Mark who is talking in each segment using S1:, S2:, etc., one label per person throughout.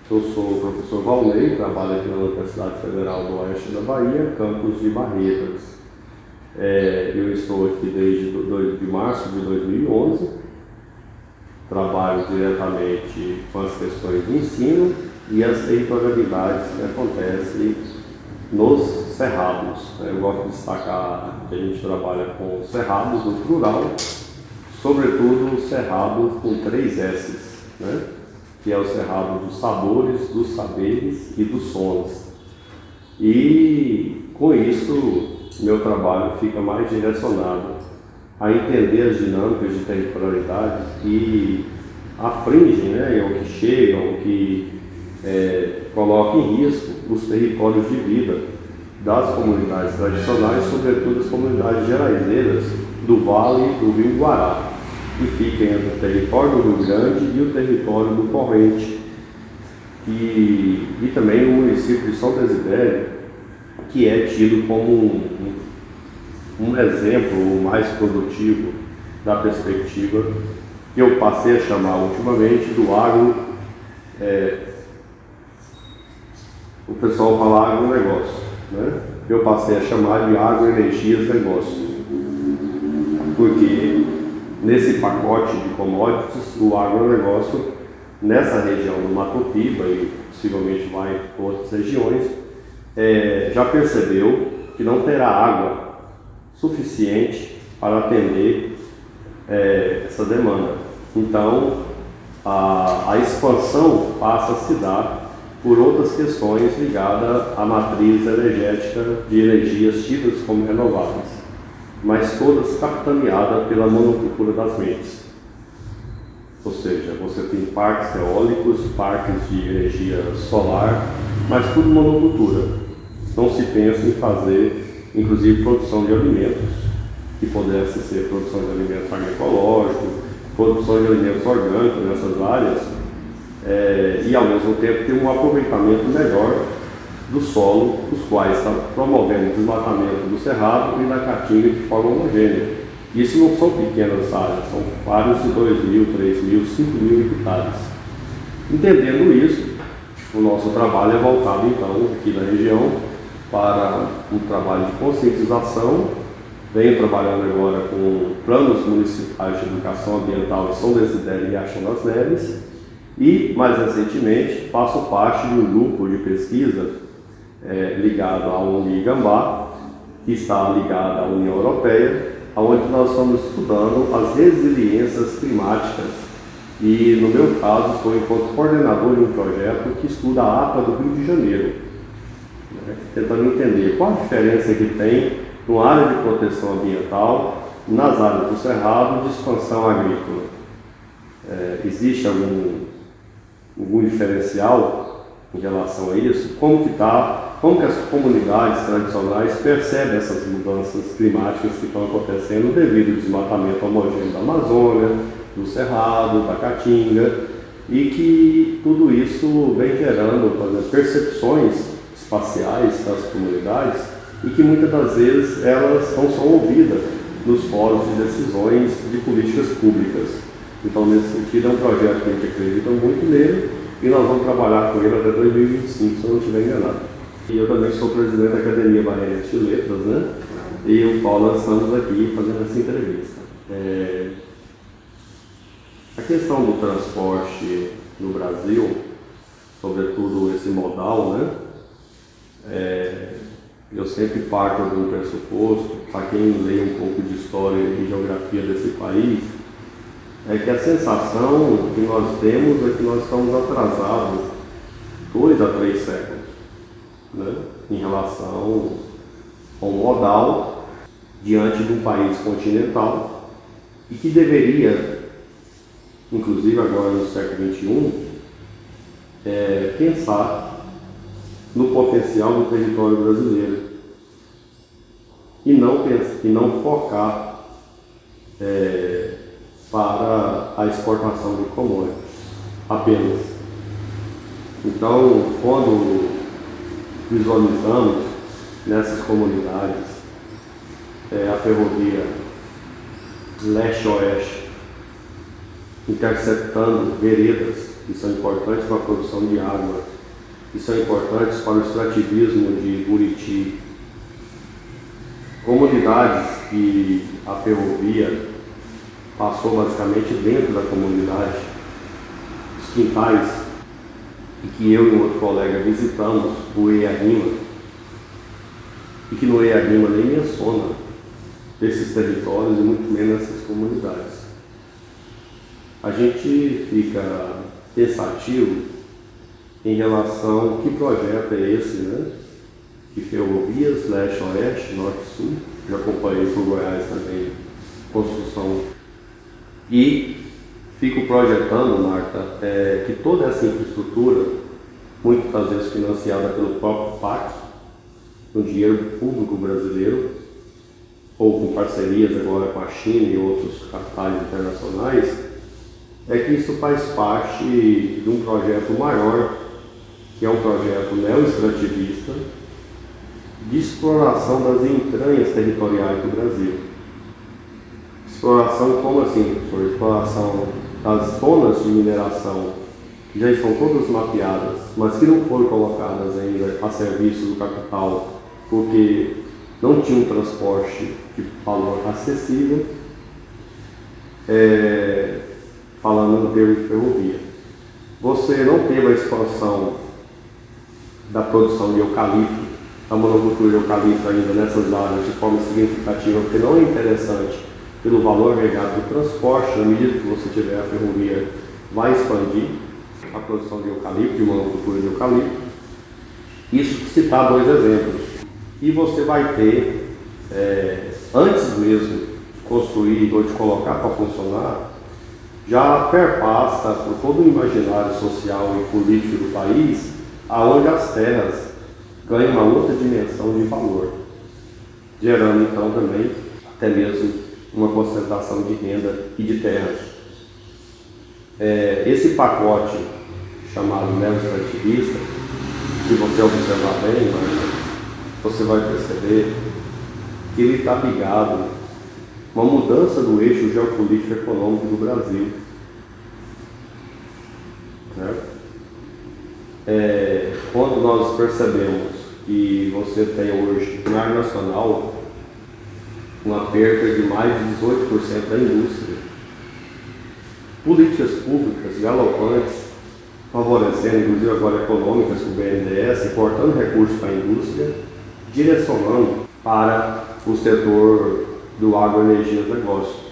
S1: Eu sou o professor Valnei, trabalho aqui na Universidade Federal do Oeste da Bahia, campus de Barretas. Eu estou aqui desde 2 de março de 2011, trabalho diretamente com as questões de ensino e as territorialidades que acontecem nos cerrados. Eu gosto de destacar que a gente trabalha com cerrados no plural, sobretudo o cerrado com 3 S's, né? Que é o cerrado dos sabores, dos saberes e dos sons. E com isso, meu trabalho fica mais direcionado a entender as dinâmicas de territorialidade que afligem, né, ou que chegam, que colocam em risco os territórios de vida das comunidades tradicionais, sobretudo as comunidades geraizeiras do Vale do Rio Guará, que fica entre o território do Rio Grande e o território do Corrente, e também o município de São Desidério, que é tido como um exemplo mais produtivo da perspectiva que eu passei a chamar ultimamente do agro. O pessoal fala agronegócio, né? Eu passei a chamar de agroenergias negócio, porque nesse pacote de commodities, o agronegócio, nessa região do Mato Piba e possivelmente vai para outras regiões, já percebeu que não terá água suficiente para atender essa demanda. Então, a expansão passa a se dar por outras questões ligadas à matriz energética de energias tidas como renováveis, mas todas capitaneadas pela monocultura das mentes. Ou seja, você tem parques eólicos, parques de energia solar, mas tudo monocultura. Não se pensa em fazer, inclusive, produção de alimentos, que pudesse ser produção de alimentos agroecológicos, produção de alimentos orgânicos nessas áreas, e ao mesmo tempo ter um aproveitamento melhor do solo, os quais estão promovendo o desmatamento do cerrado e da caatinga de forma homogênea. Isso não são pequenas áreas, são vários de 2.000, 3.000, 5.000 hectares. Entendendo isso, o nosso trabalho é voltado então aqui na região para um trabalho de conscientização. Venho trabalhando agora com planos municipais de educação ambiental em São Desidério e Riachão das Neves, e mais recentemente faço parte de um grupo de pesquisa ligado à ONG Gambá, que está ligada à União Europeia, onde nós estamos estudando as resiliências climáticas. E no meu caso, estou enquanto coordenador de um projeto que estuda a APA do Rio de Janeiro, né, tentando entender qual a diferença que tem numa área de proteção ambiental, nas áreas do cerrado, de expansão agrícola. Existe algum diferencial em relação a isso? Como que as comunidades tradicionais percebem essas mudanças climáticas que estão acontecendo devido ao desmatamento homogêneo da Amazônia, do Cerrado, da Caatinga, e que tudo isso vem gerando, por exemplo, percepções espaciais das comunidades e que muitas das vezes elas não são ouvidas nos fóruns de decisões de políticas públicas. Então, nesse sentido, é um projeto que a gente acredita muito nele e nós vamos trabalhar com ele até 2025, se eu não estiver enganado. E eu também sou presidente da Academia Baianense de Letras, né? E o Paulo, nós estamos aqui fazendo essa entrevista. A questão do transporte no Brasil, sobretudo esse modal, né? Eu sempre parto de um pressuposto, para quem lê um pouco de história e geografia desse país, é que a sensação que nós temos é que nós estamos atrasados 2 a 3 séculos, né, em relação ao modal diante de um país continental e que deveria, inclusive agora no século XXI, pensar no potencial do território brasileiro e não focar para a exportação de commodities apenas. Então, quando visualizamos nessas comunidades a ferrovia leste-oeste interceptando veredas que são importantes para a produção de água, que são importantes para o extrativismo de Buriti, comunidades que a ferrovia passou basicamente dentro da comunidade, os quintais, e que eu e um outro colega visitamos, o Eiarima, e que no Eiarima nem menciona esses territórios e muito menos essas comunidades. A gente fica pensativo em relação a que projeto é esse, né? De ferrovias, leste-oeste, norte-sul, já acompanhei por Goiás também, construção. E fico projetando, Marta, que toda essa infraestrutura, muitas vezes financiada pelo próprio PAC, com dinheiro público brasileiro, ou com parcerias agora com a China e outros capitais internacionais, é que isso faz parte de um projeto maior, que é um projeto neo-extrativista, de exploração das entranhas territoriais do Brasil. Exploração como assim, professor? Exploração das zonas de mineração que já estão todas mapeadas, mas que não foram colocadas ainda a serviço do capital, porque não tinha um transporte de valor acessível, falando em termos de ferrovia. Você não teve a expansão da produção de eucalipto, a monocultura de eucalipto ainda nessas áreas de forma significativa, porque não é interessante pelo valor agregado do transporte. Na medida que você tiver a ferrovia, vai expandir a produção de eucalipto, de monocultura de eucalipto. Isso citar dois exemplos. E você vai ter, antes mesmo de construir ou de colocar para funcionar, já perpassa por todo o imaginário social e político do país, aonde as terras ganham uma outra dimensão de valor, gerando então também até mesmo uma concentração de renda e de terras. Esse pacote chamado neo-extrativista, se você observar bem, você vai perceber que ele está ligado a uma mudança do eixo geopolítico e econômico do Brasil. Certo? Quando nós percebemos que você tem hoje, no ar nacional, uma perda de mais de 18% da indústria, políticas públicas galopantes, favorecendo, inclusive agora econômicas com o BNDES, cortando recursos para a indústria, direcionando para o setor do agroenergias negócios.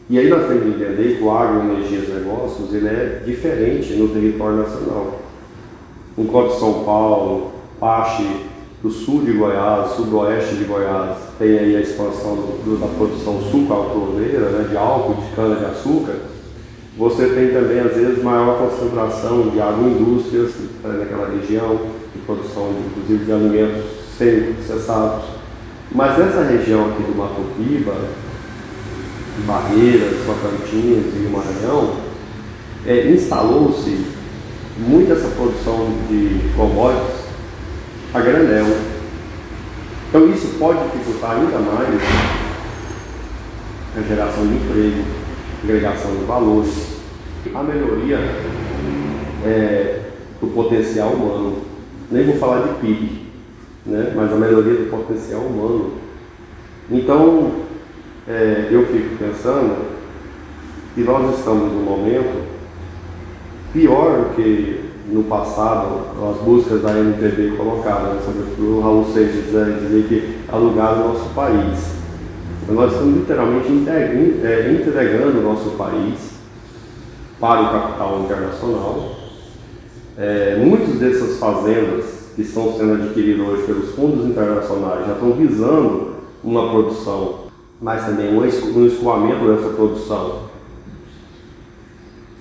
S1: E aí nós temos que entender que o agroenergias negócios ele é diferente no território nacional. Enquanto São Paulo, parte do sul de Goiás, sudoeste de Goiás, tem aí a expansão da produção sucroalcooleira, né, de álcool, de cana-de-açúcar, você tem também, às vezes, maior concentração de agroindústrias naquela região, de produção, inclusive, de alimentos semi-processados. Mas nessa região aqui do Mato Piba, Barreiras, Tocantins e Maranhão, instalou-se muito essa produção de commodities a granel. Então isso pode dificultar ainda mais a geração de emprego, agregação de valores, a melhoria do potencial humano. Nem vou falar de PIB, né? Mas a melhoria do potencial humano. Então, eu fico pensando que nós estamos num momento pior do que no passado, as buscas da MPB colocaram, sobretudo o Raul Seixas dizer que alugaram o nosso país. Então, nós estamos literalmente entregando o nosso país para o capital internacional. Muitas dessas fazendas que estão sendo adquiridas hoje pelos fundos internacionais já estão visando uma produção, mas também um escoamento dessa produção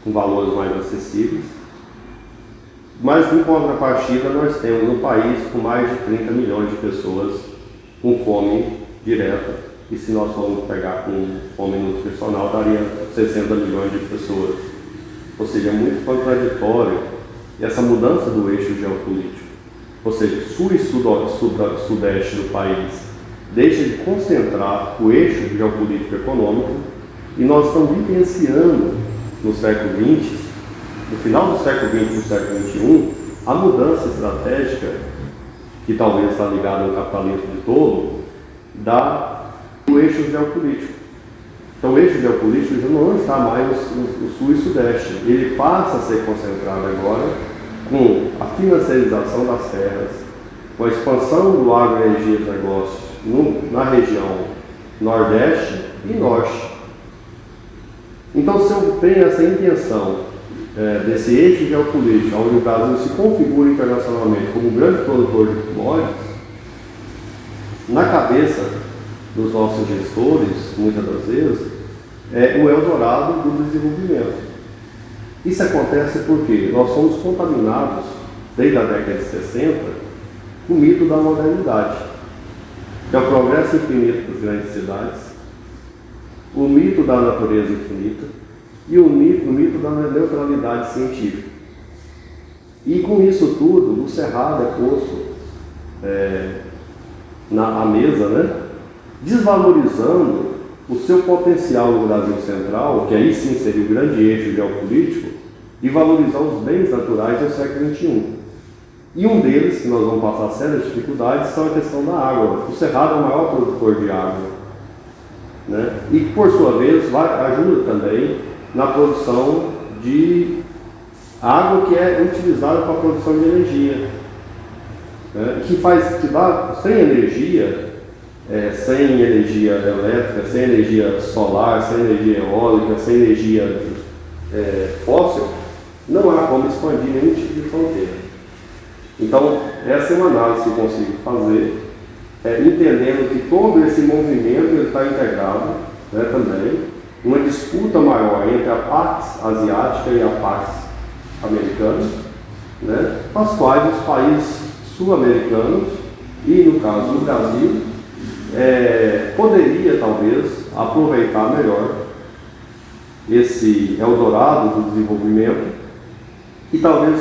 S1: com valores mais acessíveis. Mas, em contrapartida, nós temos um país com mais de 30 milhões de pessoas com fome direta, e se nós formos pegar com fome nutricional, daria 60 milhões de pessoas. Ou seja, é muito contraditório essa mudança do eixo geopolítico. Ou seja, sul e sudeste do país deixa de concentrar o eixo geopolítico econômico, e nós estamos vivenciando, no século XX, no final do século XX e do século XXI, a mudança estratégica, que talvez está ligada ao capitalismo de tolo, do eixo geopolítico. Então o eixo geopolítico já não está mais no sul e sudeste, ele passa a ser concentrado agora com a financiarização das terras, com a expansão do agroenergia dos negócios na região nordeste e norte. Então, se eu tenho essa intenção desse eixo geopolítico, onde o Brasil se configura internacionalmente como um grande produtor de commodities, na cabeça dos nossos gestores, muitas das vezes, é o Eldorado do desenvolvimento. Isso acontece porque nós somos contaminados, desde a década de 60, com o mito da modernidade, que é o progresso infinito das grandes cidades, o mito da natureza infinita e o mito da neutralidade científica. E com isso tudo, o Cerrado é posto à mesa, né? Desvalorizando o seu potencial no Brasil Central, que aí sim seria o grande eixo geopolítico, e valorizar os bens naturais do século XXI. E um deles, que nós vamos passar sérias dificuldades, são a questão da água. O Cerrado é o maior produtor de água, né? E por sua vez ajuda também na produção de água que é utilizada para a produção de energia, né? Que dá sem energia, sem energia elétrica, sem energia solar, sem energia eólica, sem energia fóssil, não há como expandir nenhum tipo de fronteira. Então, essa é uma análise que eu consigo fazer, entendendo que todo esse movimento está integrado, né, também, uma disputa maior entre a Pax asiática e a Pax americana, né, as quais os países sul-americanos, e no caso o Brasil, poderia talvez aproveitar melhor esse Eldorado do desenvolvimento e talvez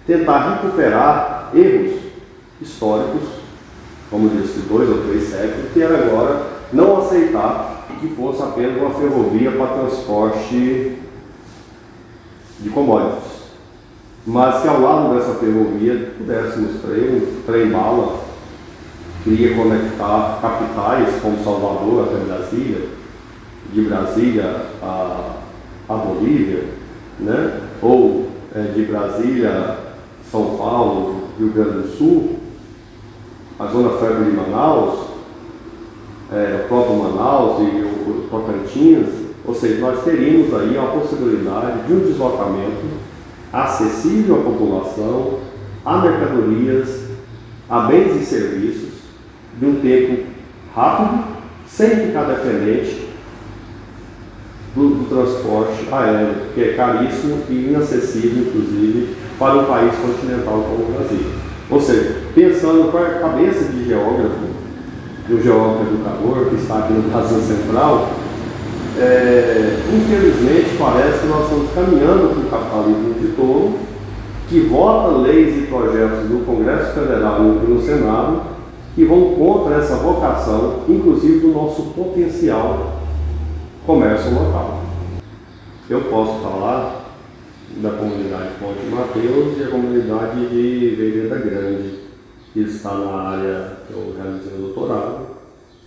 S1: tentar recuperar erros históricos, como disse, 2 ou 3 séculos, que era agora não aceitar que fosse apenas uma ferrovia para transporte de commodities, mas que ao lado dessa ferrovia pudéssemos trem-bala, que ia conectar capitais como Salvador até Brasília, de Brasília a Bolívia, né? Ou de Brasília, São Paulo, Rio Grande do Sul, a Zona Franca de Manaus, o próprio Manaus e o Tocantins. Ou seja, nós teríamos aí a possibilidade de um deslocamento acessível à população, a mercadorias, a bens e serviços, de um tempo rápido, sem ficar dependente do transporte aéreo, que é caríssimo e inacessível, inclusive, para um país continental como o Brasil. Ou seja, pensando com a cabeça de geógrafo, do geógrafo educador que está aqui no Brasil Central, infelizmente parece que nós estamos caminhando para o capitalismo de tolo, que vota leis e projetos no Congresso Federal e no Senado, que vão contra essa vocação, inclusive do nosso potencial comércio local. Eu posso falar da comunidade Ponte Mateus e a comunidade de Vereda Grande, que está na área que eu realizei o doutorado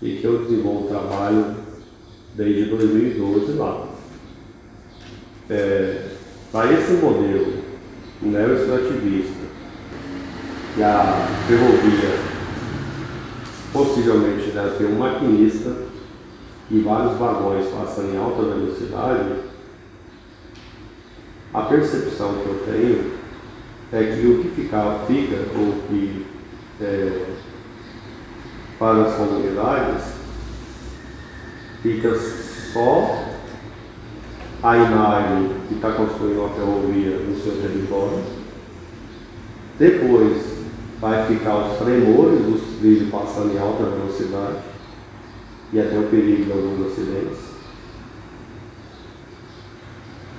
S1: e que eu desenvolvo trabalho desde 2012 lá. Para esse modelo neo-extrativista, que a ferrovia possivelmente deve ter um maquinista e vários vagões passando em alta velocidade, a percepção que eu tenho é que o que fica, ou que para as comunidades, fica só a Inagri, que está construindo uma ferrovia no seu território. Depois vai ficar os tremores dos trilhos passando em alta velocidade e até o perigo de alguns acidentes.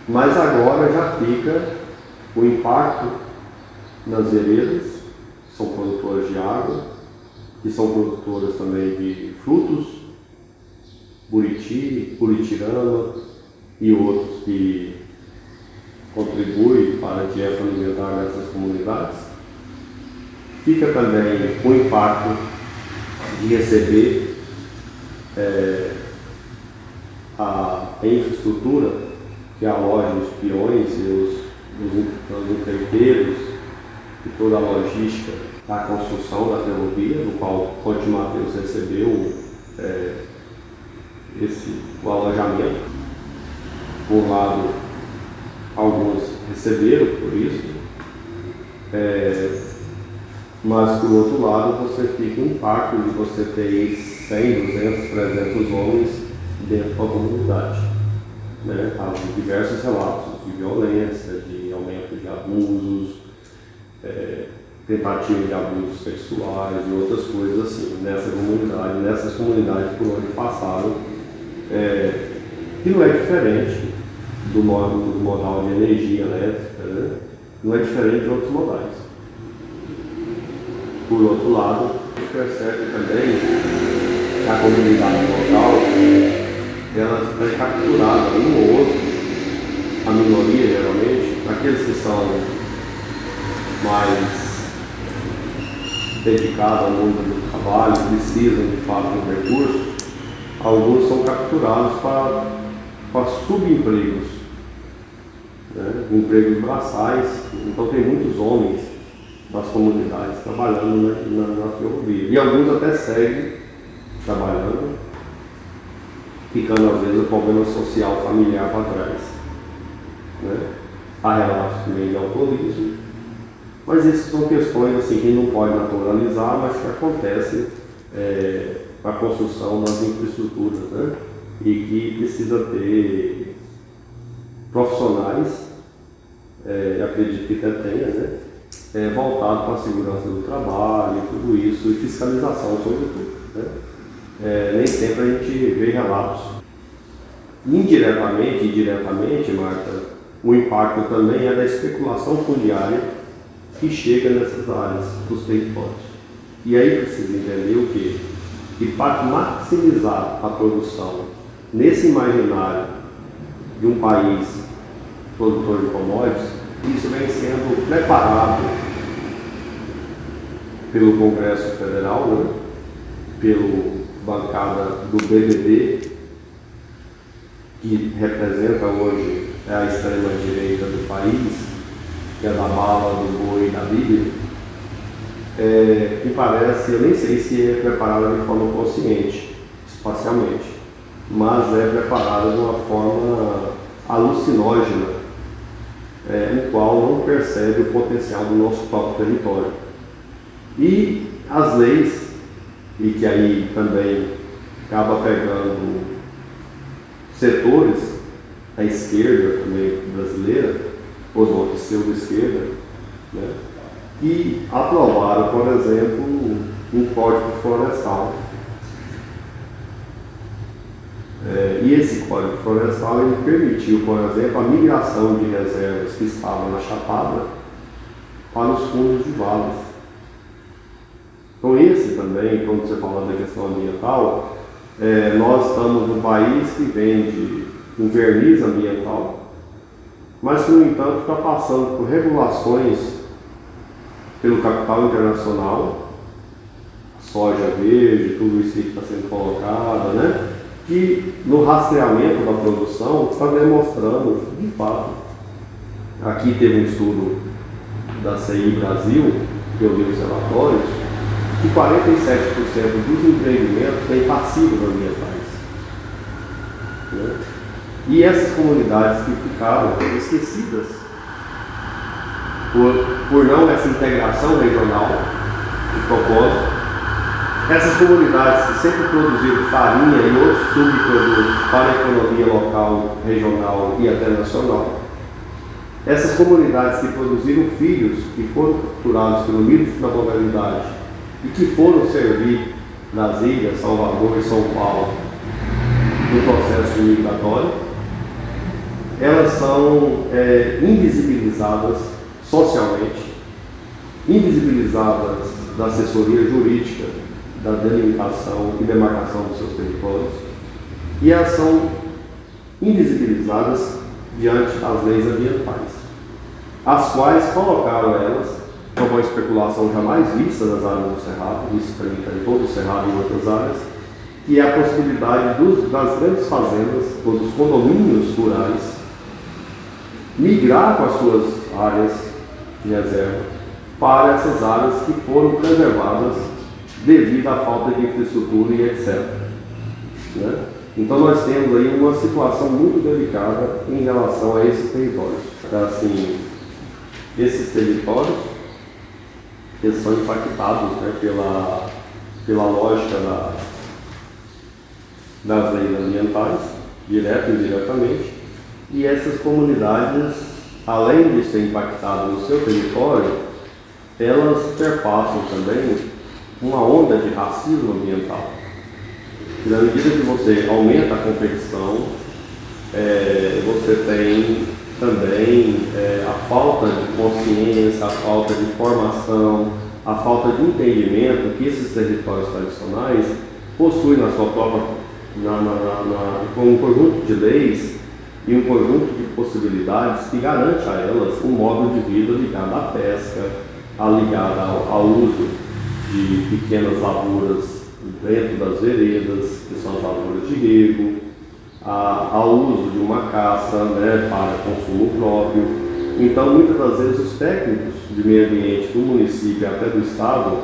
S1: Mas agora já fica o impacto nas veredas, que são produtoras de água, que são produtoras também de frutos, buriti, buritirama e outros que contribui para a dieta alimentar dessas comunidades. Fica também o impacto de receber a infraestrutura, que é a loja dos peões e os empreiteiros e toda a logística da construção da ferrovia, no qual Ponte Mateus recebeu o alojamento. Por um lado, alguns receberam por isso, mas por outro lado você fica um impacto de você ter 100, 200, 300 homens dentro da comunidade. Né? Há diversos relatos de violência, de aumento de abusos, tentativa de abusos sexuais e outras coisas assim, nessas comunidades por onde passaram, que não é diferente do modal de energia elétrica, né? Não é diferente de outros modais. Por outro lado, a gente percebe também que a comunidade local ela é capturada, um ou outro, a minoria geralmente, aqueles que são mais dedicados ao mundo do trabalho, precisam de fato de um recurso, alguns são capturados para subempregos, né? Empregos braçais. Então tem muitos homens das comunidades trabalhando na ferrovia. E alguns até seguem trabalhando, ficando às vezes o problema social familiar para trás. Né? Há relatos também de alcoolismo, mas essas são questões assim, que não pode naturalizar, mas que acontecem com a construção das infraestruturas, né? E que precisa ter profissionais, acredito que até tenha, né? Voltado para a segurança do trabalho, tudo isso, e fiscalização sobretudo. Né? Nem sempre a gente vê relatos. Indiretamente e diretamente, Marta, o impacto também é da especulação fundiária que chega nessas áreas dos territórios. E aí precisa entender o quê? Que para maximizar a produção nesse imaginário de um país produtor de commodities, isso vem sendo preparado pelo Congresso Federal, né? Pelo bancada do BBB, que representa hoje a extrema-direita do país, que é da bala, do boi e da Bíblia, que parece, eu nem sei se é preparada de forma consciente, espacialmente, mas é preparada de uma forma alucinógena, no qual não percebe o potencial do nosso próprio território. E as leis, e que aí também acaba pegando setores da esquerda também brasileira, ou da pseudo-esquerda, né, que aprovaram, por exemplo, um código florestal. E esse código florestal ele permitiu, por exemplo, a migração de reservas que estavam na Chapada para os fundos de vales. Então esse também, quando você fala da questão ambiental, nós estamos num país que vende um verniz ambiental, mas que, no entanto, está passando por regulações pelo capital internacional, soja verde, tudo isso que está sendo colocado, né? Que no rastreamento da produção está demonstrando, de fato, aqui teve um estudo da CI Brasil, que eu vi os relatórios, que 47% dos empreendimentos têm passivos ambientais. Né? E essas comunidades que ficaram esquecidas por não essa integração regional de propósito, essas comunidades que sempre produziram farinha e outros subprodutos para a economia local, regional e até nacional, essas comunidades que produziram filhos que foram capturados pelo mito da modernidade e que foram servir nas ilhas Salvador e São Paulo no processo migratório, elas são invisibilizadas socialmente, invisibilizadas da assessoria jurídica, da delimitação e demarcação dos seus territórios, e elas são invisibilizadas diante das leis ambientais. as quais colocaram elas, é uma especulação jamais vista nas áreas do Cerrado, isso em todo o Cerrado e em outras áreas, que é a possibilidade das grandes fazendas, ou dos condomínios rurais, migrar com as suas áreas de reserva para essas áreas que foram preservadas devido à falta de infraestrutura e etc. Né? Então nós temos aí uma situação muito delicada em relação a esses territórios. Então, assim, esses territórios, eles são impactados, né, pela lógica das leis ambientais, direto e indiretamente, e essas comunidades, além de ser impactadas no seu território, elas perpassam também uma onda de racismo ambiental. E na medida que você aumenta a competição, você tem também a falta de consciência, a falta de formação, a falta de entendimento que esses territórios tradicionais possuem na sua própria, com um conjunto de leis e um conjunto de possibilidades que garante a elas um modo de vida ligado à pesca, ligado ao uso de pequenas lavouras dentro das veredas, que são as lavouras de rego, ao uso de uma caça, né, para consumo próprio. Então, muitas das vezes, os técnicos de meio ambiente do município e até do estado,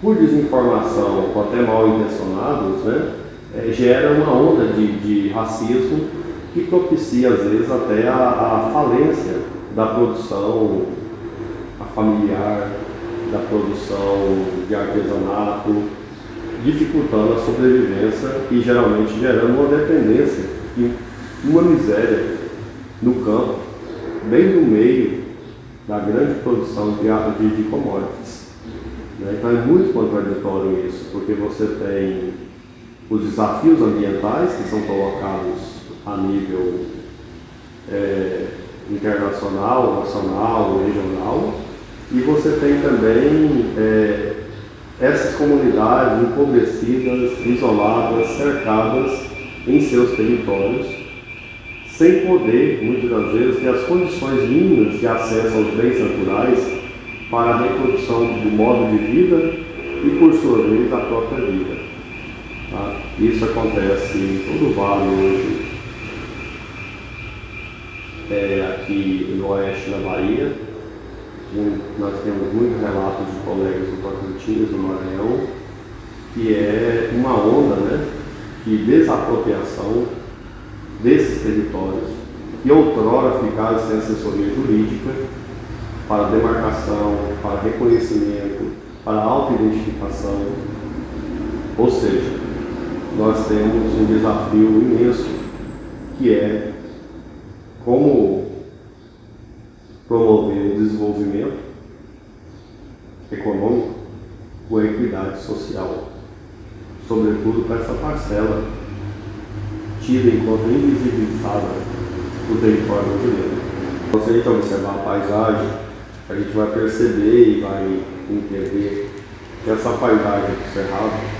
S1: por desinformação ou até mal intencionados, né, gera uma onda de racismo que propicia, às vezes, até a falência da produção familiar, da produção de artesanato, dificultando a sobrevivência e geralmente gerando uma dependência e uma miséria no campo, bem no meio da grande produção de commodities. Então é muito contraditório isso, porque você tem os desafios ambientais que são colocados a nível internacional, nacional, regional, e você tem também essas comunidades empobrecidas, isoladas, cercadas em seus territórios, sem poder, muitas das vezes, ter as condições mínimas de acesso aos bens naturais para a reprodução do modo de vida e, por sua vez, a própria vida. Tá? Isso acontece em todo o vale hoje, aqui no oeste da Bahia. Nós temos muitos relatos de colegas do Tocantins, do Maranhão, que é uma onda, né, de desapropriação desses territórios que outrora ficaram sem assessoria jurídica para demarcação, para reconhecimento, para autoidentificação. Ou seja, nós temos um desafio imenso, que é como promover o desenvolvimento econômico com a equidade social, sobretudo para essa parcela tida enquanto invisibilizada do território brasileiro. Então, se a gente observar a paisagem, a gente vai perceber e vai entender que essa paisagem do Cerrado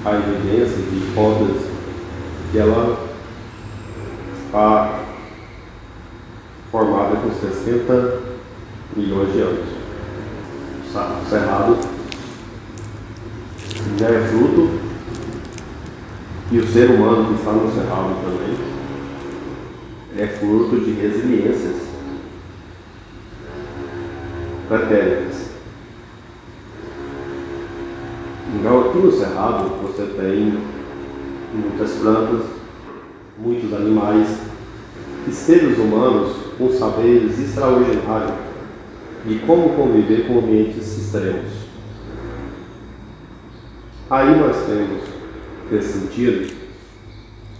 S1: a evidência de rodas que ela está formada com 60 milhões de anos. O Cerrado já é fruto, e o ser humano que está no Cerrado também é fruto de resiliências pretéritas. Então, aqui no Cerrado você tem muitas plantas, muitos animais e seres humanos com saberes extraordinários de como conviver com ambientes extremos. Aí nós temos, nesse sentido,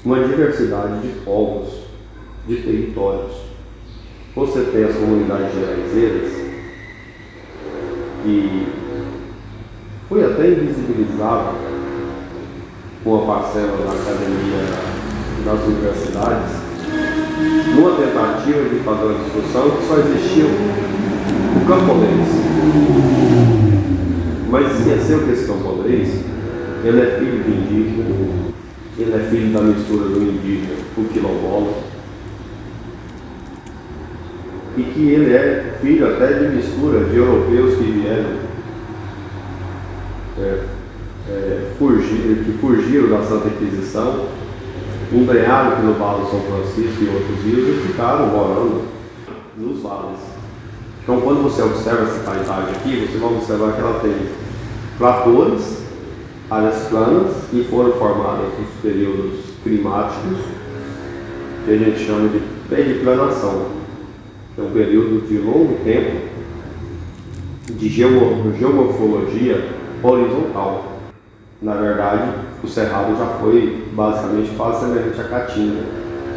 S1: uma diversidade de povos, de territórios. Você tem as comunidades geraizeiras, que foi até invisibilizada com a parcela da academia das universidades, numa tentativa de fazer uma discussão que só existia o camponês. Mas esqueceu que esse camponês, ele é filho de indígena, ele é filho da mistura do indígena com o quilombola, e que ele é filho até de mistura de europeus que vieram que fugiram da Santa Inquisição, embrenharam pelo Vale do São Francisco e outros rios e ficaram morando nos vales. Então, quando você observa essa paisagem aqui, você vai observar que ela tem platores, áreas planas, que foram formadas nos períodos climáticos, que a gente chama de periplanação. É um período de longo tempo de geomorfologia horizontal. Na verdade, o Cerrado já foi basicamente quase semelhante à Caatinga,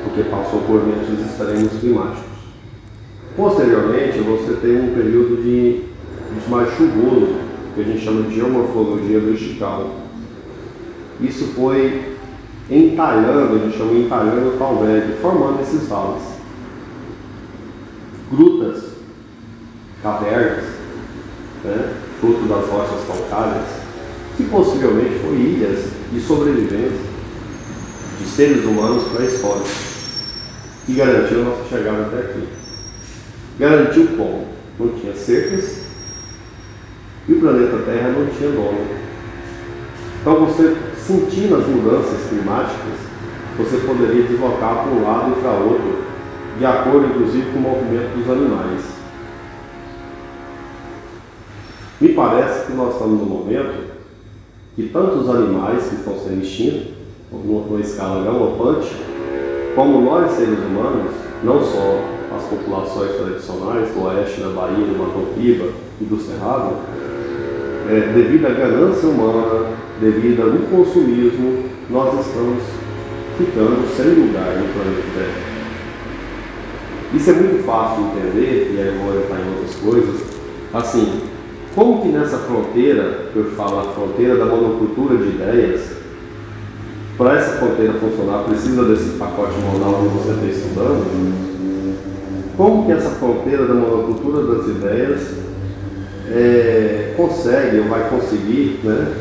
S1: porque passou por ventos extremos climáticos. Posteriormente, você tem um período de mais chuvoso, que a gente chama de geomorfologia vertical. Isso foi entalhando, a gente chama de entalhando o Talverde, formando esses vales. Grutas, cavernas, né, fruto das rochas calcárias, que possivelmente foram ilhas de sobrevivência de seres humanos pré-históricos, que garantiram a nossa chegada até aqui. Garantiu como? Não tinha cercas e o planeta Terra não tinha dono. Então, você sentindo as mudanças climáticas, você poderia deslocar para um lado e para outro, de acordo inclusive com o movimento dos animais. Me parece que nós estamos num momento que tanto os animais que estão sendo extintos, numa escala galopante, como nós seres humanos, não só as populações tradicionais do oeste da Bahia, do Mato Piba e do Cerrado, devido à ganância humana, devido ao consumismo, nós estamos ficando sem lugar no planeta Terra. Isso é muito fácil de entender, e aí eu vou entrar em outras coisas, assim, como que nessa fronteira, que eu falo, a fronteira da monocultura de ideias, para essa fronteira funcionar, precisa desse pacote modal que você está estudando, como que essa fronteira da monocultura das ideias consegue, ou vai conseguir, né,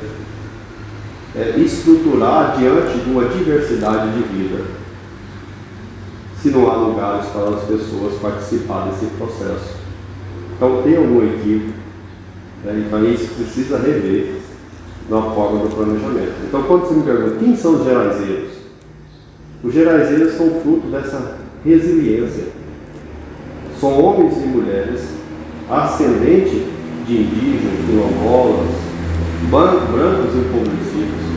S1: estruturar diante de uma diversidade de vida, se não há lugares para as pessoas participarem desse processo. Então tem algum equívoco, né? Então isso precisa rever na forma do planejamento. Então, quando você me pergunta quem são os geraizeiros, os geraizeiros são fruto dessa resiliência. São homens e mulheres ascendentes de indígenas, quilombolas, brancos empobrecidos,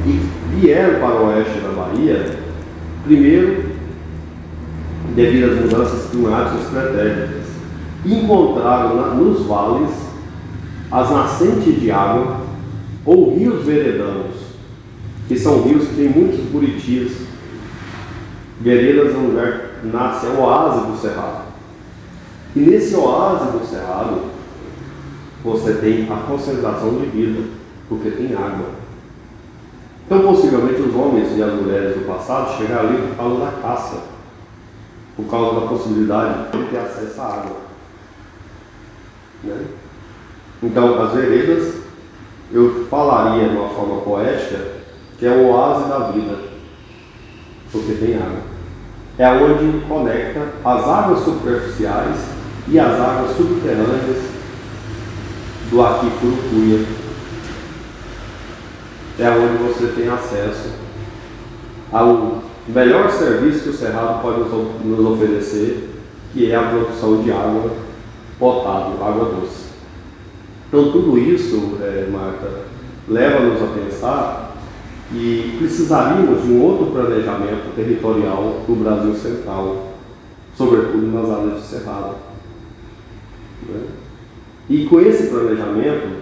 S1: e vieram para o oeste da Bahia, primeiro, devido às mudanças climáticas pretéritas, encontraram nos vales as nascentes de água ou rios veredanos, que são rios que têm muitos buritis. Veredas é um lugar que nasce, é o oásis do Cerrado. E nesse oásis do Cerrado, você tem a concentração de vida, porque tem água. Então, possivelmente, os homens e as mulheres do passado chegaram ali por causa da caça, por causa da possibilidade de ter acesso à água, né? Então, as veredas, eu falaria de uma forma poética, que é o oásis da vida, porque tem água. É onde conecta as águas superficiais e as águas subterrâneas do aquífero Cuia. É onde você tem acesso ao melhor serviço que o Cerrado pode nos oferecer, que é a produção de água potável, água doce. Então, tudo isso, Marta, leva-nos a pensar que precisaríamos de um outro planejamento territorial do Brasil Central, sobretudo nas áreas de Cerrado, né? E com esse planejamento,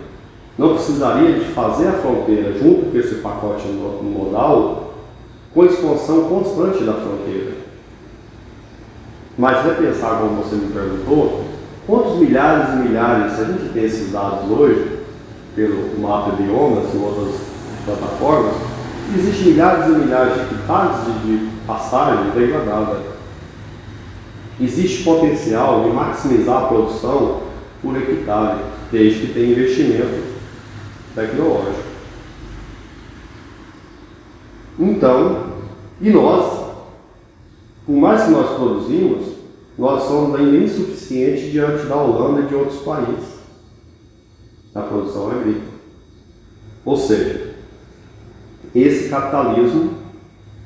S1: não precisaria de fazer a fronteira junto com esse pacote modal, com a expansão constante da fronteira. Mas repensar, como você me perguntou, quantos milhares e milhares, se a gente tem esses dados hoje, pelo Mapa Biomas e outras plataformas, existem milhares e milhares de hectares de pastagem degradada. Existe potencial de maximizar a produção por hectare, desde que tenha investimento tecnológico. Então, e nós, por mais que nós produzimos, nós somos ainda insuficientes diante da Holanda e de outros países da produção agrícola. Ou seja, esse capitalismo,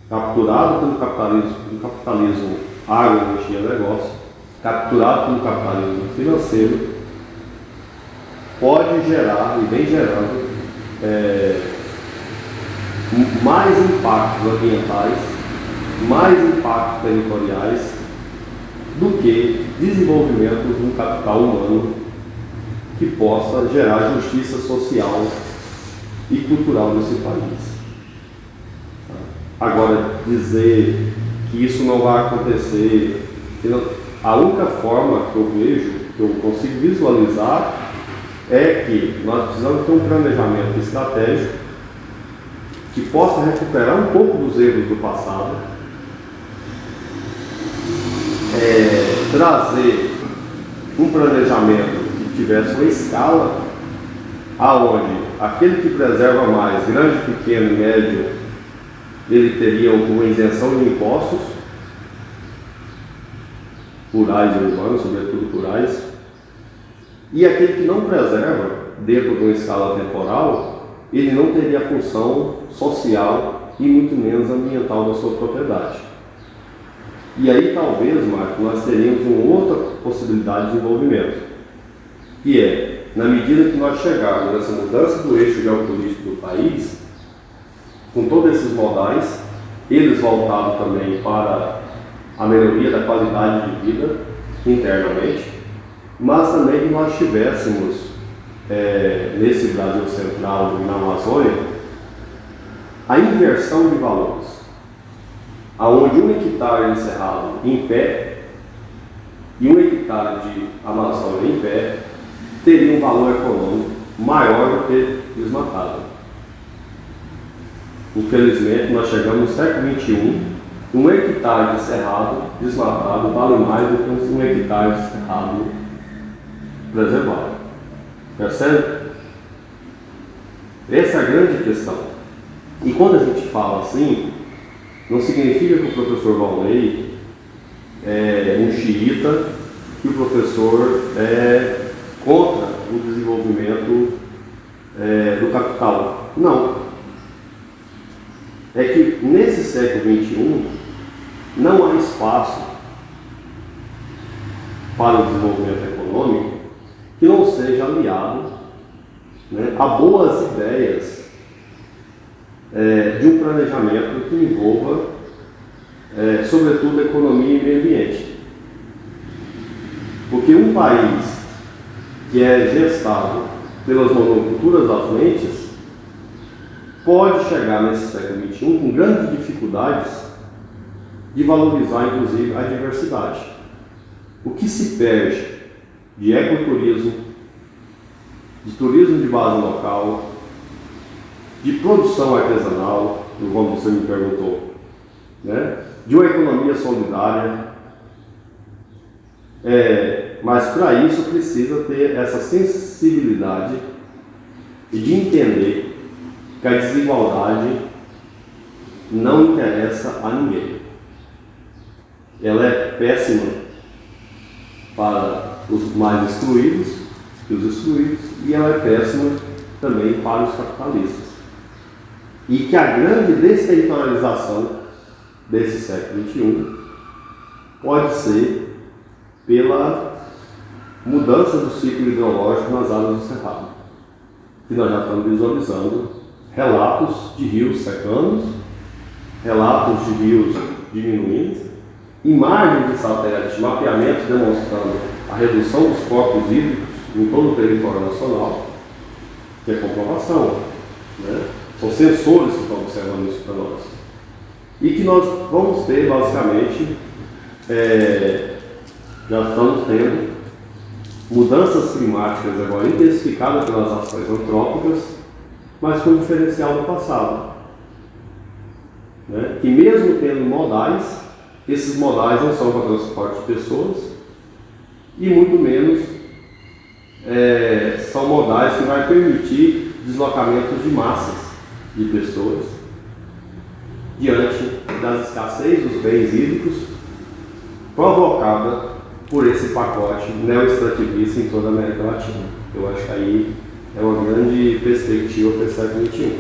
S1: capturado pelo capitalismo agronegócio, capturado pelo capitalismo financeiro, pode gerar e vem gerando mais impactos ambientais, mais impactos territoriais do que desenvolvimento de um capital humano que possa gerar justiça social e cultural nesse país. Agora, dizer que isso não vai acontecer, a única forma que eu vejo, que eu consigo visualizar, é que nós precisamos ter um planejamento estratégico que possa recuperar um pouco dos erros do passado, trazer um planejamento que tivesse uma escala aonde aquele que preserva mais, grande, pequeno e médio, ele teria uma isenção de impostos rurais e urbanos, sobretudo rurais, e aquele que não preserva dentro de uma escala temporal, ele não teria a função social e muito menos ambiental da sua propriedade. E aí talvez, Marco, nós teríamos uma outra possibilidade de desenvolvimento, que é, na medida que nós chegarmos nessa mudança do eixo geopolítico do país, com todos esses modais, eles voltados também para a melhoria da qualidade de vida internamente, mas também que nós tivéssemos, nesse Brasil Central e na Amazônia, a inversão de valores, aonde um hectare de cerrado em pé e um hectare de Amazônia em pé teria um valor econômico maior do que desmatado. Infelizmente, nós chegamos no século XXI, um hectare de cerrado desmatado vale mais do que um hectare de cerrado preservado. Percebe? Essa é a grande questão. E quando a gente fala assim, não significa que o professor Valnei é um xiita, que o professor é contra o desenvolvimento do capital. Não. É que nesse século XXI não há espaço para o desenvolvimento econômico que não seja aliado, né, a boas ideias de um planejamento que envolva, sobretudo, economia e meio ambiente. Porque um país que é gestado pelas monoculturas das mentes pode chegar nesse século XXI com grandes dificuldades de valorizar, inclusive, a diversidade. O que se perde de ecoturismo, de turismo de base local, de produção artesanal, como você me perguntou, né? De uma economia solidária, mas para isso precisa ter essa sensibilidade e de entender que a desigualdade não interessa a ninguém. Ela é péssima para os mais excluídos e os excluídos, e ela é péssima também para os capitalistas. E que a grande desterritorialização desse século XXI pode ser pela mudança do ciclo hidrológico nas áreas do Cerrado, que nós já estamos visualizando relatos de rios secando, relatos de rios diminuindo, imagens de satélite, mapeamentos demonstrando a redução dos corpos hídricos em todo o território nacional, que é comprovação, né? São sensores que estão observando isso para nós. E que nós vamos ter, basicamente, já estamos tendo mudanças climáticas agora intensificadas pelas ações antrópicas, mas com o diferencial do passado, né? Que mesmo tendo modais, esses modais não são para transporte de pessoas e muito menos são modais que vai permitir deslocamentos de massas de pessoas diante das escassez dos bens hídricos provocada por esse pacote neoextrativista em toda a América Latina. Eu acho que aí é uma grande perspectiva para o século XXI.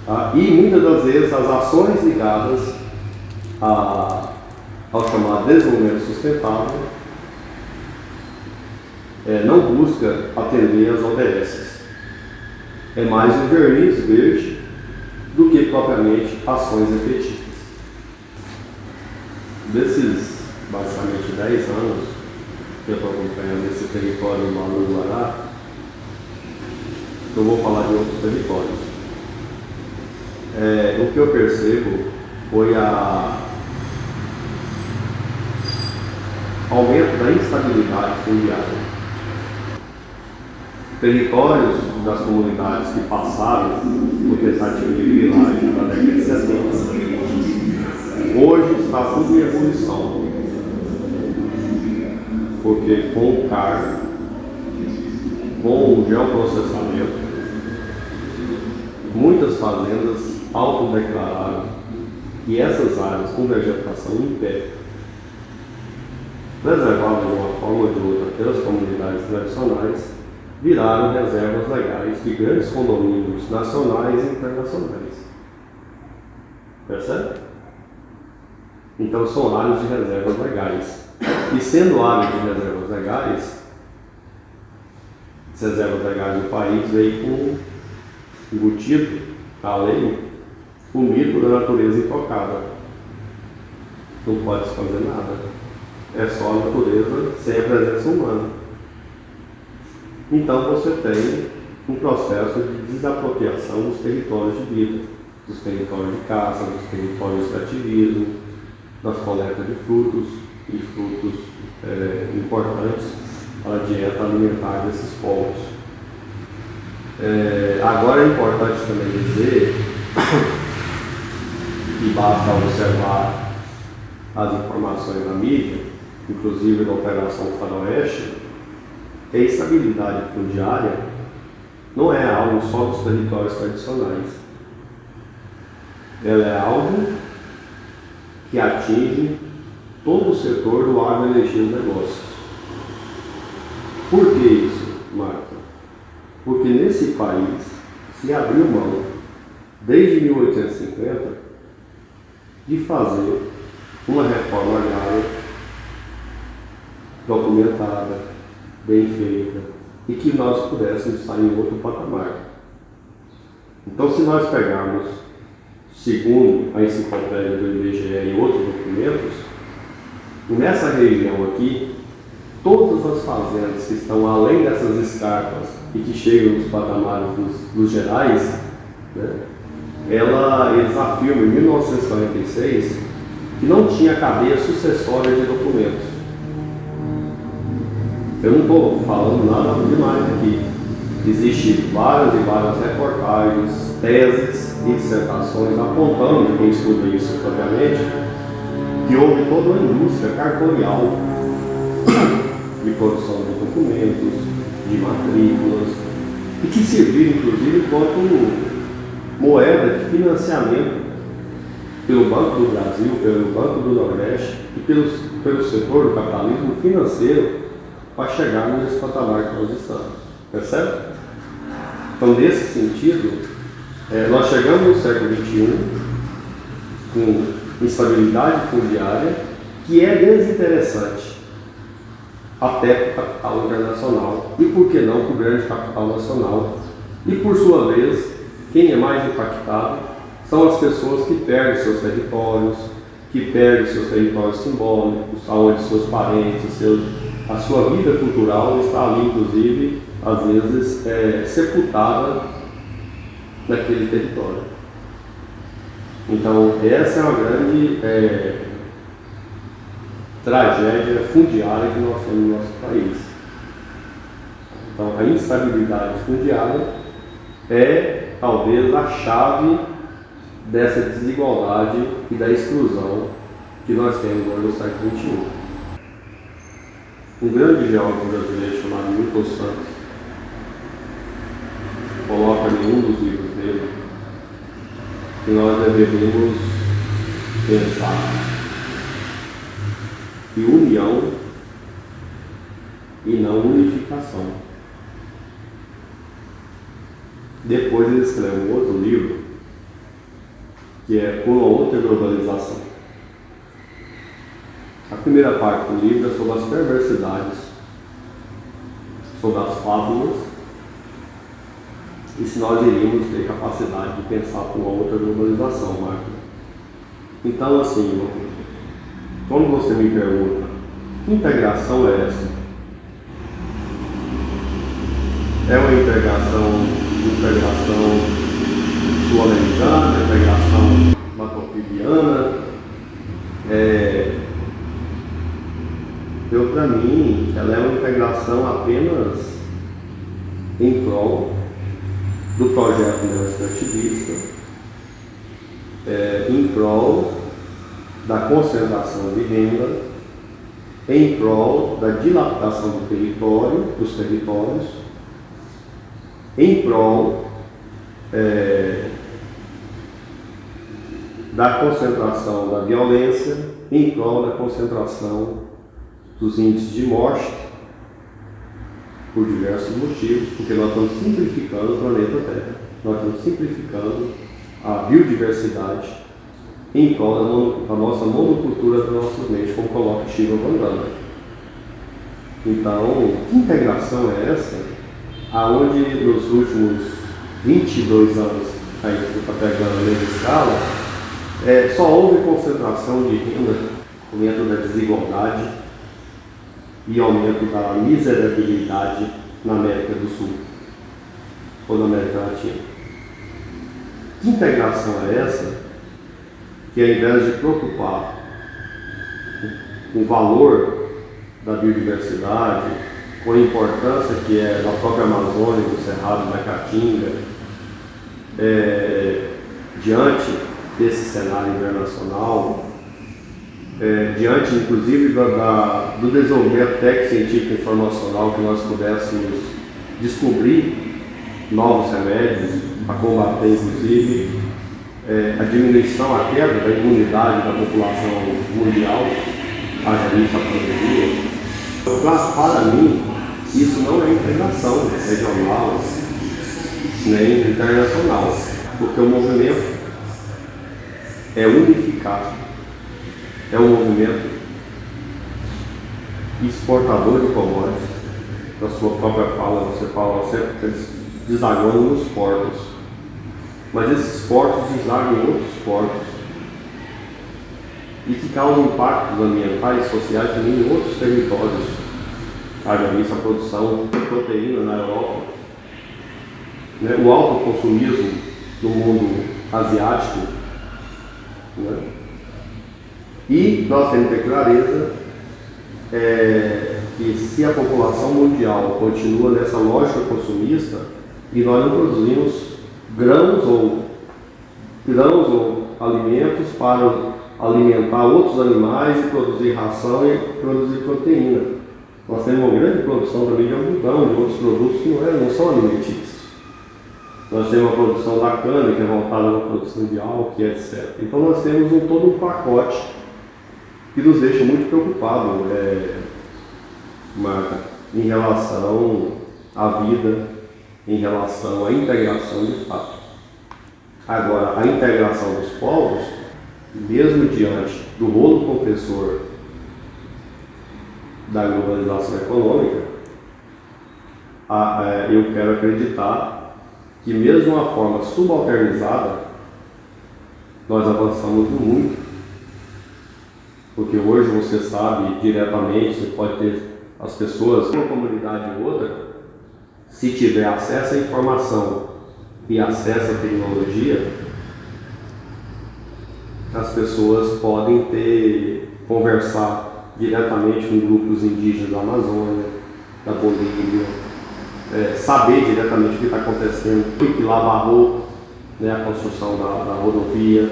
S1: Tá? E muitas das vezes as ações ligadas ao chamado desenvolvimento sustentável não busca atender às ODSs. É mais um verniz verde do que propriamente ações efetivas. Desses basicamente 10 anos que eu estou acompanhando esse território do Malu do Guará, eu vou falar de outros territórios. O que eu percebo foi aumento da instabilidade fundiária. Territórios das comunidades que passaram por tentativa de grilagem na década de 70, hoje está tudo em ebulição, porque com o CAR, com o geoprocessamento, muitas fazendas autodeclararam que essas áreas com vegetação em pé, preservadas de uma forma ou de outra pelas comunidades tradicionais, viraram reservas legais de grandes condomínios nacionais e internacionais. Percebe? Então são áreas de reservas legais. E sendo áreas de reservas legais, as reservas legais do país veio com embutido a lei o mito da natureza intocável. Não pode se fazer nada. É só a natureza sem a presença humana. Então você tem um processo de desapropriação dos territórios de vida, dos territórios de caça, dos territórios de extrativismo, das coletas de frutos e frutos importantes para a dieta alimentar desses povos. Agora é importante também dizer que basta observar as informações da mídia, inclusive da Operação Faroeste, que a estabilidade fundiária não é algo só dos territórios tradicionais. Ela é algo que atinge todo o setor do agroenergia dos negócios. Por que isso, Marta? Porque nesse país se abriu mão, desde 1850, de fazer uma reforma agrária documentada, bem feita, e que nós pudéssemos estar em outro patamar. Então, se nós pegarmos, segundo a enciclopédia do IBGE e outros documentos, nessa região aqui, todas as fazendas que estão além dessas escarpas e que chegam nos patamares dos gerais, né, eles afirmam em 1946 que não tinha cadeia sucessória de documentos. Eu não estou falando nada demais aqui. Existem várias e várias reportagens, teses e dissertações apontando, quem estuda isso propriamente, que houve toda uma indústria cartorial de produção de documentos, de matrículas, e que serviram inclusive como moeda de financiamento pelo Banco do Brasil, pelo Banco do Nordeste e pelo setor do capitalismo financeiro para chegarmos nesse patamar que nós estamos. Percebe? Então, nesse sentido, nós chegamos no século XXI com instabilidade fundiária que é desinteressante até para o capital internacional e, por que não, para o grande capital nacional. E, por sua vez, quem é mais impactado são as pessoas que perdem seus territórios, simbólicos, onde seus parentes, a sua vida cultural está ali, inclusive, às vezes, sepultada naquele território. Então, essa é uma grande tragédia fundiária que nós temos no nosso país. Então, a instabilidade fundiária é, talvez, a chave dessa desigualdade e da exclusão que nós temos hoje no século XXI. Um grande geógrafo brasileiro chamado Milton Santos coloca em um dos livros dele que nós deveríamos pensar e união e não unificação. Depois ele escreve um outro livro que é Uma Outra Globalização. A primeira parte do livro é sobre as perversidades, sobre as fábulas, e se nós iríamos ter capacidade de pensar por uma outra globalização, Marco. Então, assim, quando você me pergunta que integração é essa? É uma integração sul-americana, integração matopibiana? Para mim, ela é uma integração apenas em prol do projeto neoextrativista, em prol da concentração de renda, em prol da dilapidação dos territórios, em prol da concentração da violência, em prol da concentração dos índices de morte, por diversos motivos, porque nós estamos simplificando o planeta Terra, nós estamos simplificando a biodiversidade em prol da nossa monocultura das nossas mentes, como coloca Chico Vandana. Então, que integração é essa, aonde nos últimos 22 anos, aí que está pegando a mesma escala, só houve concentração de renda, aumento da desigualdade e aumento da miserabilidade na América do Sul ou na América Latina. Que integração é essa que, ao invés de preocupar com o valor da biodiversidade, com a importância que é da própria Amazônia, do Cerrado da Caatinga, diante desse cenário internacional, diante inclusive do desenvolvimento técnico-científico e informacional, que nós pudéssemos descobrir novos remédios para combater inclusive a diminuição, a queda da imunidade da população mundial, haja visto a pandemia. Para mim, isso não é integração regional nem internacional, porque o movimento é unificado. É um movimento exportador de commodities. Na sua própria fala, você fala sempre que eles desaguam nos portos. Mas esses portos desaguam em outros portos e que causam impactos ambientais e sociais também em outros territórios. Haja visto a produção de proteína na Europa, né? O alto consumismo no mundo asiático, né? E nós temos que ter clareza que se a população mundial continua nessa lógica consumista e nós não produzimos grãos ou alimentos para alimentar outros animais e produzir ração e produzir proteína. Nós temos uma grande produção também de algodão, de outros produtos que não são alimentícios. Nós temos a produção da cana, que é voltada à produção de álcool, etc. Então nós temos todo um pacote que nos deixa muito preocupados, Marta, em relação à vida, em relação à integração de fato. Agora, a integração dos povos, mesmo diante do rolo compressor da globalização econômica, eu quero acreditar que mesmo de uma forma subalternizada, nós avançamos muito, porque hoje você sabe diretamente, você pode ter as pessoas, uma comunidade ou outra, se tiver acesso à informação e acesso à tecnologia, as pessoas podem conversar diretamente com grupos indígenas da Amazônia, da Bolívia, saber diretamente o que está acontecendo, que lá barrou, né, a construção da rodovia,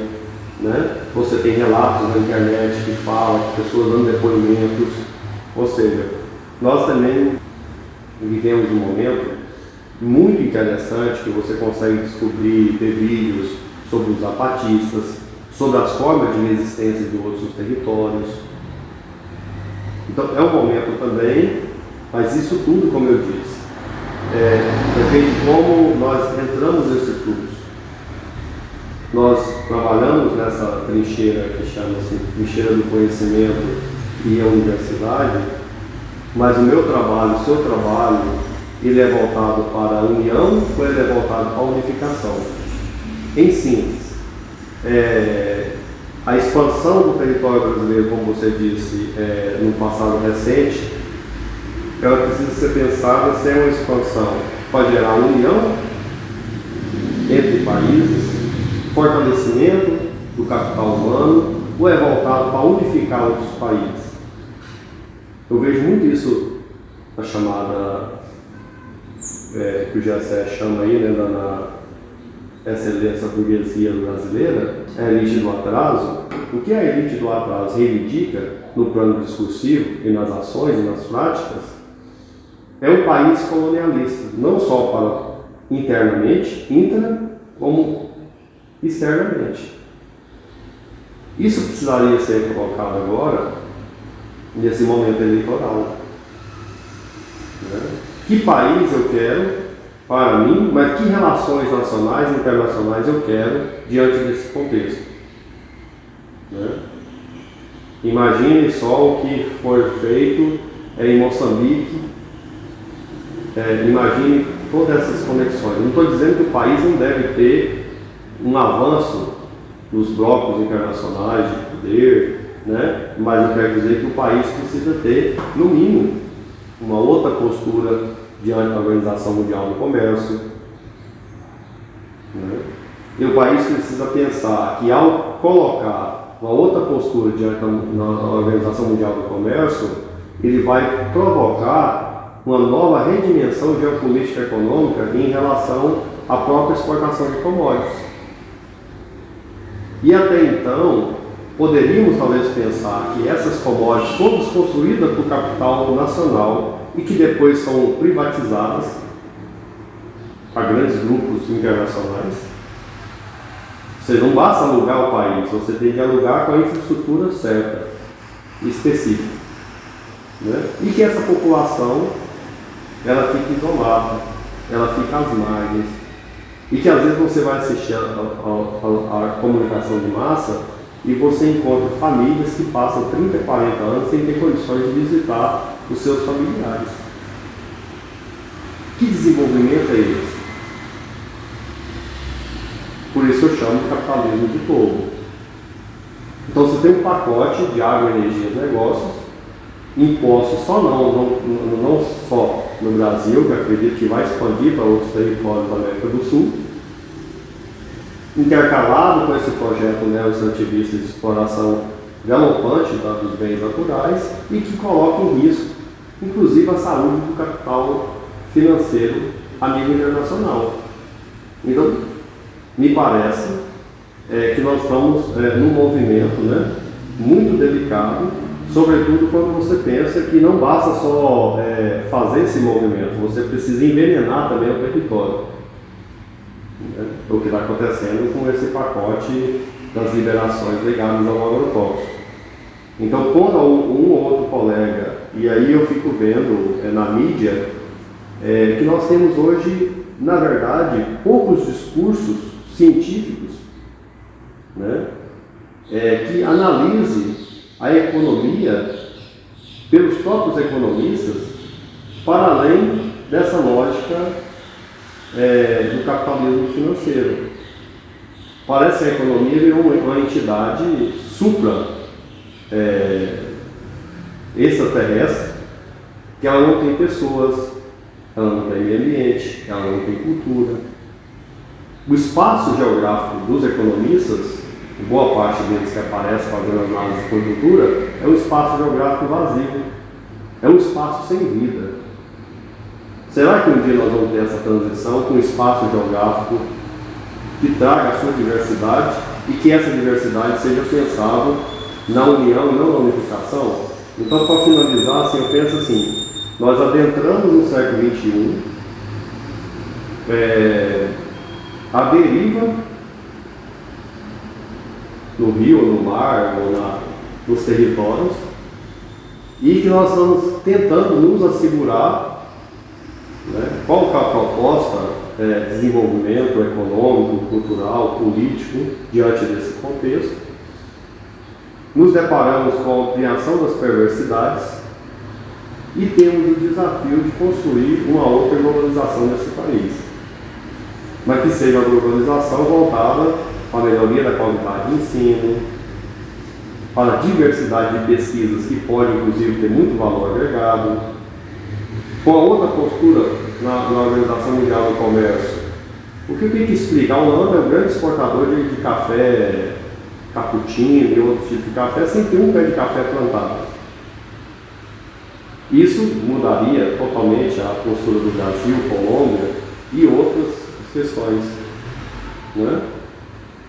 S1: né? Você tem relatos na internet que falam, pessoas dando depoimentos, ou seja, nós também vivemos um momento muito interessante que você consegue descobrir, ter vídeos sobre os zapatistas, sobre as formas de resistência de outros territórios. Então é um momento também, mas isso tudo, como eu disse, depende de como nós entramos nesse fluxo. Nós trabalhamos nessa trincheira que chama-se trincheira do conhecimento e a universidade, mas o meu trabalho, o seu trabalho, ele é voltado para a união ou ele é voltado para a unificação? Em síntese, a expansão do território brasileiro, como você disse, no passado recente, ela precisa ser pensada se é uma expansão para gerar união entre países, fortalecimento do capital humano, ou é voltado para unificar outros países? Eu vejo muito isso na chamada, que o Gessé chama aí, né, na excelência burguesia brasileira, a elite do atraso. O que a elite do atraso reivindica no plano discursivo e nas ações e nas práticas é um país colonialista, não só para internamente, como externamente. Isso precisaria ser colocado agora, nesse momento eleitoral. Né? Que país eu quero para mim, mas que relações nacionais e internacionais eu quero diante desse contexto? Né? Imagine só o que foi feito em Moçambique, imagine todas essas conexões. Não estou dizendo que o país não deve ter um avanço dos blocos internacionais de poder, né? Mas eu quero dizer que o país precisa ter, no mínimo, uma outra postura diante da Organização Mundial do Comércio. Né? E o país precisa pensar que, ao colocar uma outra postura diante da Organização Mundial do Comércio, ele vai provocar uma nova redimensão geopolítica econômica em relação à própria exportação de commodities. E até então, poderíamos talvez pensar que essas commodities, todas construídas por capital nacional e que depois são privatizadas para grandes grupos internacionais, você não basta alugar o país, você tem que alugar com a infraestrutura certa, específica. Né? E que essa população, ela fica isolada, ela fica às margens. E que às vezes você vai assistir a comunicação de massa e você encontra famílias que passam 30, 40 anos sem ter condições de visitar os seus familiares. Que desenvolvimento é esse? Por isso eu chamo de capitalismo de povo. Então você tem um pacote de água, energia, negócios, impostos só não só no Brasil, que eu acredito que vai expandir para outros territórios da América do Sul, intercalado com esse projeto neo-extrativista de exploração galopante dos bens naturais e que coloca em risco, inclusive, a saúde do capital financeiro a nível internacional. Então, me parece que nós estamos num movimento, né, muito delicado, sobretudo quando você pensa que não basta só fazer esse movimento, você precisa envenenar também o território. Né? O que está acontecendo com esse pacote das liberações ligadas ao agrotóxico. Então, quando um ou outro colega, e aí eu fico vendo na mídia, que nós temos hoje, na verdade, poucos discursos científicos, né, que analise a economia pelos próprios economistas para além dessa lógica do capitalismo financeiro. Parece que a economia virou uma entidade extraterrestre, que ela não tem pessoas, ela não tem meio ambiente, ela não tem cultura. O espaço geográfico dos economistas, boa parte deles que aparece fazendo análise de conjuntura, é um espaço geográfico vazio, é um espaço sem vida. Será que um dia nós vamos ter essa transição com um espaço geográfico que traga a sua diversidade e que essa diversidade seja pensável na união e não na unificação? Então, para finalizar, assim, eu penso assim, nós adentramos no século XXI, a deriva no rio, no mar, ou nos territórios, e que nós estamos tentando nos assegurar, né, qual que é a proposta de desenvolvimento econômico, cultural, político, diante desse contexto. Nos deparamos com a ampliação das perversidades e temos o desafio de construir uma outra globalização nesse país, mas que seja uma globalização voltada para a melhoria da qualidade de ensino, para a diversidade de pesquisas que pode, inclusive, ter muito valor agregado, com a outra postura na Organização Mundial do Comércio. O que tem que explicar? A Holanda é um grande exportador de café, cappuccino e outros tipos de café, sem ter um pé de café plantado. Isso mudaria totalmente a postura do Brasil, Colômbia e outras questões, né?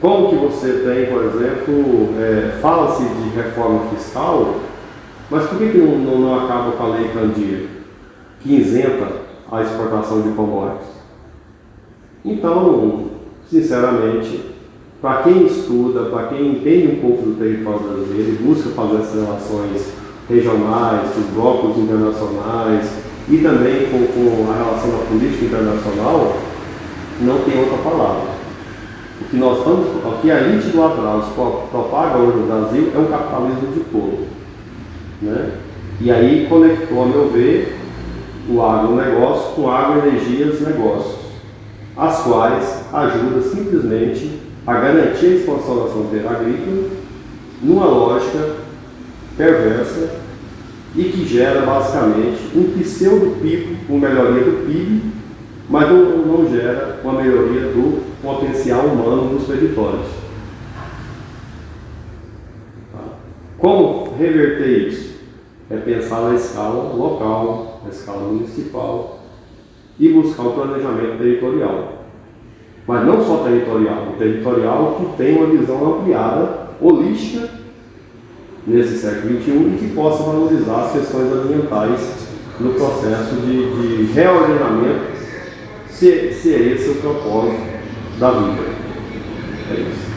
S1: Como que você tem, por exemplo, fala-se de reforma fiscal, mas por que não acaba com a Lei Candir, que isenta a exportação de commodities? Então, sinceramente, para quem estuda, para quem entende um pouco do território brasileiro e busca fazer essas relações regionais, os blocos internacionais e também com a relação da política internacional, não tem outra palavra. O que a elite do atraso propaga hoje no Brasil é um capitalismo de todo, né? E aí conectou, a meu ver, o agronegócio com agroenergias negócios, as quais ajudam simplesmente a garantir a expansão da fronteira agrícola numa lógica perversa e que gera basicamente um pseudo-PIB, uma melhoria do PIB, mas não gera uma melhoria do potencial humano dos territórios. Como reverter isso? É pensar na escala local, na escala municipal e buscar o planejamento territorial. Mas não só territorial, o territorial que tem uma visão ampliada, holística, nesse século XXI, e que possa valorizar as questões ambientais no processo de reordenamento, se esse é o propósito da vida. É isso.